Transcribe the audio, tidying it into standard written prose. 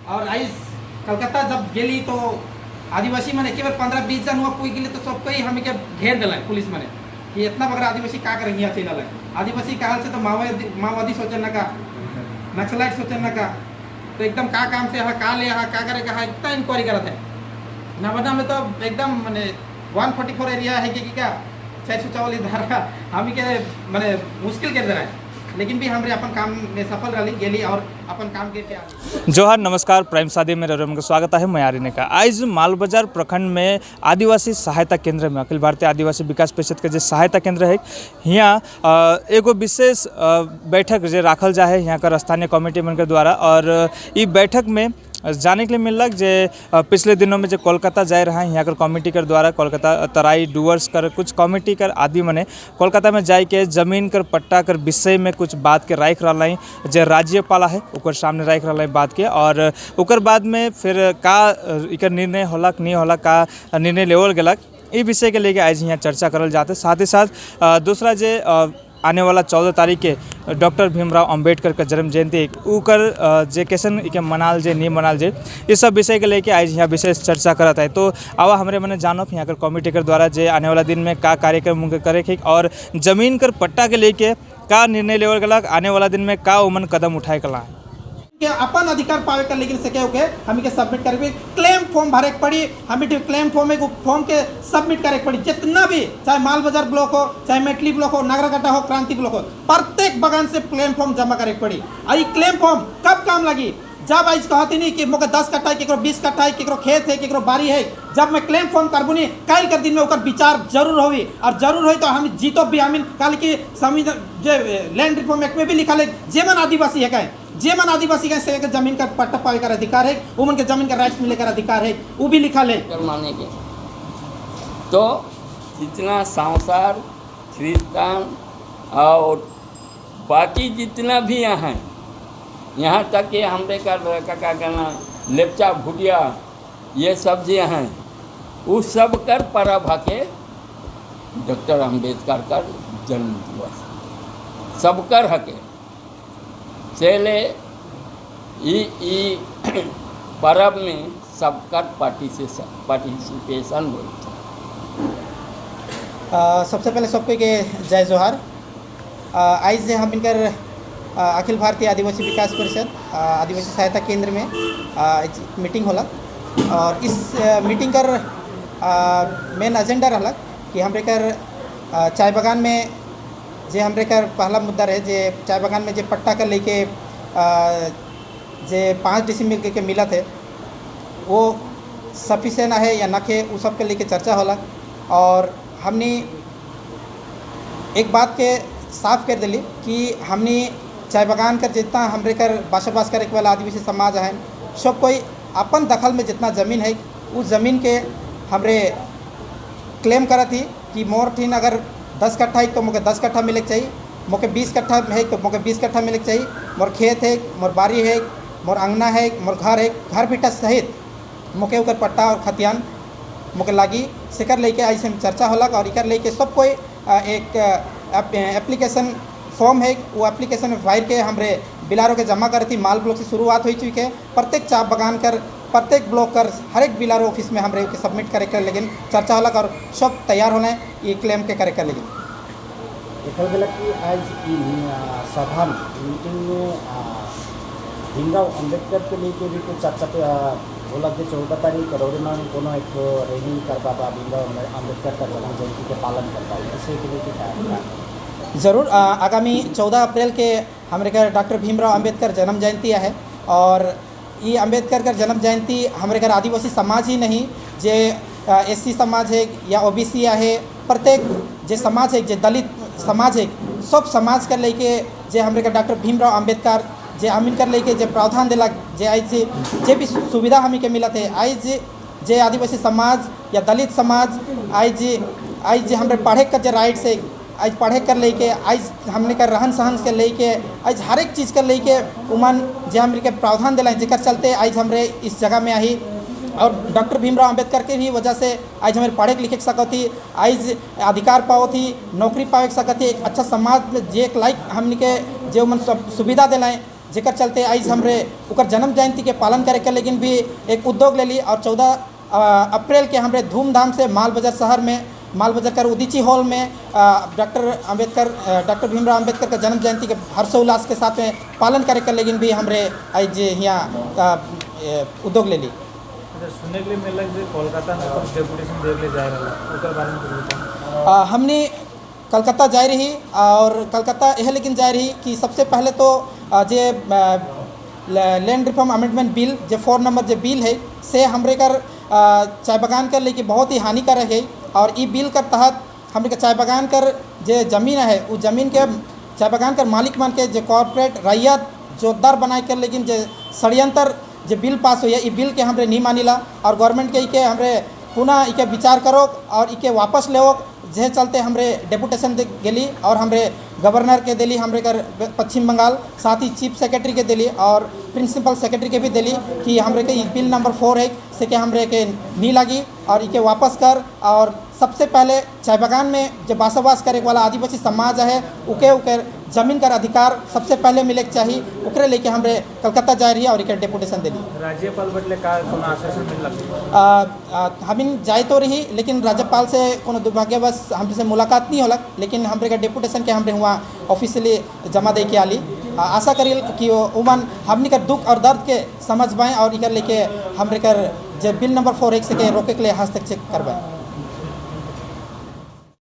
और आइज कलकत्ता जब गेली तो आदिवासी मैंने एक बार 15-20 जन हुआ कोई गेली तो सबको ही हमें के घेर दिला पुलिस मैंने कि इतना बगरा आदिवासी का करेंगे यहाँ चला आदिवासी का हाल से तो माओवादी सोचन का नक्सलाइट सोचन का तो एकदम का काम से का ले का करेगा इतना इंक्वायरी करते हैं नर्मदा में तो एकदम मैंने 144 एरिया है कि क्या 644 धारा हम के मैंने मुश्किल कर दे रहा है लेकिन भी हमारे अपन काम में सफल रही गेली और अपन काम के जोहार नमस्कार प्राइम सादे में रमन स्वागत है मैं आर्यन का आज मालबाजार प्रखंड में आदिवासी सहायता केंद्र में अखिल भारतीय आदिवासी विकास परिषद के जो सहायता केंद्र है यहाँ एगो विशेष बैठक जो राखल जा है यहाँ का स्थानीय कमेटी मन के द्वारा और ये बैठक में जाने के लिए मिल जे पिछले दिनों में जो कोलकाता जा रहा है यहाँ कर कमेटी कर द्वारा कोलकाता तराई डूअर्स कर कुछ कमेटी कर आदि मने कोलकाता में जाए के जमीन कर पट्टा कर विषय में कुछ बात के राख रहा जो राज्यपाल है ओकर सामने राख रहा बात के और ओकर बाद में फिर का इकर निर्णय होलक नहीं होलक का निर्णय लेवल गलक ये विषय के लेके आज यहाँ चर्चा करल जाते साथ ही साथ दूसरा जे आने वाला 14 तारीख के डॉक्टर भीमराव अंबेडकर का जन्म जयंती उकर जे कैसन के मनाल जे नहीं मनाल जे इस सब विषय के लेके आज यहाँ विशेष चर्चा करता है तो आवा हमारे मैंने जानो यहाँ कर कमेटी के द्वारा जे आने वाला दिन में का कार्यक्रम करे और जमीन कर पट्टा के लेके का निर्णय लेवल गलक आने वाला दिन में का उमन कदम उठाए कला कि अपन अधिकार पावे कर लेकिन सके ओके हमें के सबमिट करके क्लेम फॉर्म भरे पड़ी हमें क्लेम फॉर्म एक फॉर्म के सबमिट करे पड़ी जितना भी चाहे मालबाजार ब्लॉक हो चाहे मेटली ब्लॉक हो नागराकटा हो क्रांति ब्लॉक हो प्रत्येक बगान से क्लेम फॉर्म जमा करे पड़ी और ये क्लेम फॉर्म कब काम लगी जब आज कहती नहीं कि मोके 10 कट्ठा है 20 कट्ठा है खेत है बारी है जब मैं क्लेम फॉर्म करबू नहीं कल कर दिन में ओकर विचार जरूर होगी और जरूर हो तो हम जीतो भी हमीन कल की संविधान लैंड रिफॉर्म एक्ट में भी लिखा है जेमन आदिवासी है कहे जेमन आदिवासी का से जमीन का पट्टा पावे का अधिकार है उमन के जमीन का राइट मिले का अधिकार है वो भी लिखा है माने के तो जितना सांसार ख्रिस्तान और बाकी जितना भी यहाँ तक कि हमरे का कहना लेपचा भुटिया ये सब जो हैं उस सब कर परब के डॉक्टर अंबेडकर का जन्म दिवस सब कर हके चले परब में सबकर पार्टिसिपेशन हो सबसे पहले सबको के जय जोहार आज से हम इनकर अखिल भारतीय आदिवासी विकास परिषद आदिवासी सहायता केंद्र में मीटिंग होला और इस मीटिंग कर मेन एजेंडा रहा कि हमरे कर चाय बागान में जे हमरे कर पहला मुद्दा रहे जे चाय बागान में जे पट्टा कर लेके जे 5 डिसमिल के मिला थे वो सफिशिएंट है या नखे वो सब के लेके चर्चा होला और हमने एक बात के साफ कर दिली कि हमने चाय बागान कर जितना हमरे कर बसबास करे वाला आदिवासी समाज है सब कोई अपन दखल में जितना ज़मीन है उस ज़मीन के हमरे क्लेम करा थी कि मोर ठीन अगर 10 कट्ठा है तो मुझे 10 कट्ठा मिले चाहिए मुझे 20 कट्ठा है तो मुझे 20 कट्ठा मिले चाहिए मोर खेत है मोर बारी है मोर अंगना है मोर घर है घर बेटा सहित मुझे ऊपर पट्टा और खतियान मुझे लागी सिकर लेके ऐसे हम चर्चा होला और इकर लेके सब कोई एक एप्लीकेशन फॉर्म है वो एप्लीकेशन में फाइल के हमरे बिलारों के जमा कर थी माल ब्लॉक से शुरुआत हो चुकी है प्रत्येक चाय बागान कर प्रत्येक ब्लॉक कर हर एक बिलारो ऑफिस में हमरे सबमिट करे कर लेकिन चर्चा होला और सब तैयार होना है ये क्लेम के करे कर लेकिन देखल गया कि आज सभा मीटिंग में भीमराव अंबेडकर के लेके भी कुछ चर्चा बोला कि 14 तारीख रोजाना कोनो एक रैली करता था भीमराव अंबेडकर का जन्म जयंती के पालन करता है इसे के लेके क्या ज़रूर आगामी 14 अप्रैल के हमारे घर डॉक्टर भीमराव अंबेडकर जन्म जयंती है और ये अंबेडकर का जन्म जयंती हमारे घर आदिवासी समाज ही नहीं जे SC समाज है या OBC है प्रत्येक जे समाज है जे दलित समाज है सब समाज कर लेके जे हमारे घर डॉक्टर भीमराव अंबेडकर जे हमिन कर लेके जे प्रावधान दिला जे आज जे भी सुविधा हमें के मिला थे आज जे आदिवासी समाज या दलित समाज आज जे हमारे पढ़े का जो राइट्स है आज पढ़े कर लेके आज हमने का रहन सहन के लेके आज हर एक चीज़ कर लेके उमन जे हमरे के प्रावधान दिला जिकर चलते आज हमरे इस जगह में आई और डॉक्टर भीमराव अंबेडकर के भी वजह से आज हमारे पढ़े लिखे सकती आज अधिकार पाओ थी नौकरी पावे सकती एक अच्छा समाज में जे एक लाइक हमने के जो मन सुविधा दिलाएँ जेकर चलते आज हमरे ओकर जन्म जयंती के पालन करे के लेकिन भी एक उद्योग ले ली और 14 अप्रैल के हमरे धूमधाम से माल बाजार शहर में माल बाजार कर उदीची हॉल में डॉक्टर भीमराव अंबेडकर का जन्म जयंती के हर्षोल्लास के साथ में पालन करे के लेकिन भी हमरे आज यहाँ उद्योग ले ली। अच्छा, सुनने के लिए मिला कि कोलकाता में कुछ डेपुटेशन देख ले जा रहा है, उसके बारे में कुछ बताओ। हमने कलकत्ता जा रही और कलकत्ता यह लेकिन जा रही कि सबसे पहले तो जे लैंड रिफॉर्म अमेंडमेंट बिल जो 4 नंबर जो बिल है से हमरे कर चाय बागान कर लेके बहुत ही हानिकारक है और ई बिल कर तहत हमरे चाय बागान कर जो ज़मीन है वो ज़मीन के चाय बागान कर मालिक मान के जो कॉर्पोरेट रैयत जो दर बनाए कर लेकिन जो षड्यंत्र जो बिल पास हुई है ई बिल के हमरे नहीं मानिला और गवर्नमेंट के इके हमरे पुनः इके विचार करो और इके वापस ले जे चलते हमरे डेपुटेशन गेली और हमरे गवर्नर के दिली हमरे कर पश्चिम बंगाल साथ ही चीफ सेक्रेटरी के दिली और प्रिंसिपल सेक्रेटरी के भी दिली कि हमरे के बिल नंबर 4 है से के हमरे के नहीं लगी और इके वापस कर और सबसे पहले चाय बागान में जो बसवास करे वाला आदिवासी समाज है उके जमीन का अधिकार सबसे पहले मिले के चाहिए उकरे लेके हमरे कलकत्ता जा रही है और इके डेपुटेशन दिली। राज्यपाल बदले का कोनो आश्वासन मिल हमिन जाए तो रही लेकिन राज्यपाल से कोनो दुर्भाग्यवश हमसे मुलाकात नहीं होलक लेकिन हमरे का डेपुटेशन के हमरे हुआ ऑफिशियली जमा दे के आली। आशा करी कि उमन हमनी का दुख और दर्द के समझ पाएँ और इकर लेके हमरे कर जो बिल नंबर 4 से के रोके के लिए हस्तक्षेप करवाएं।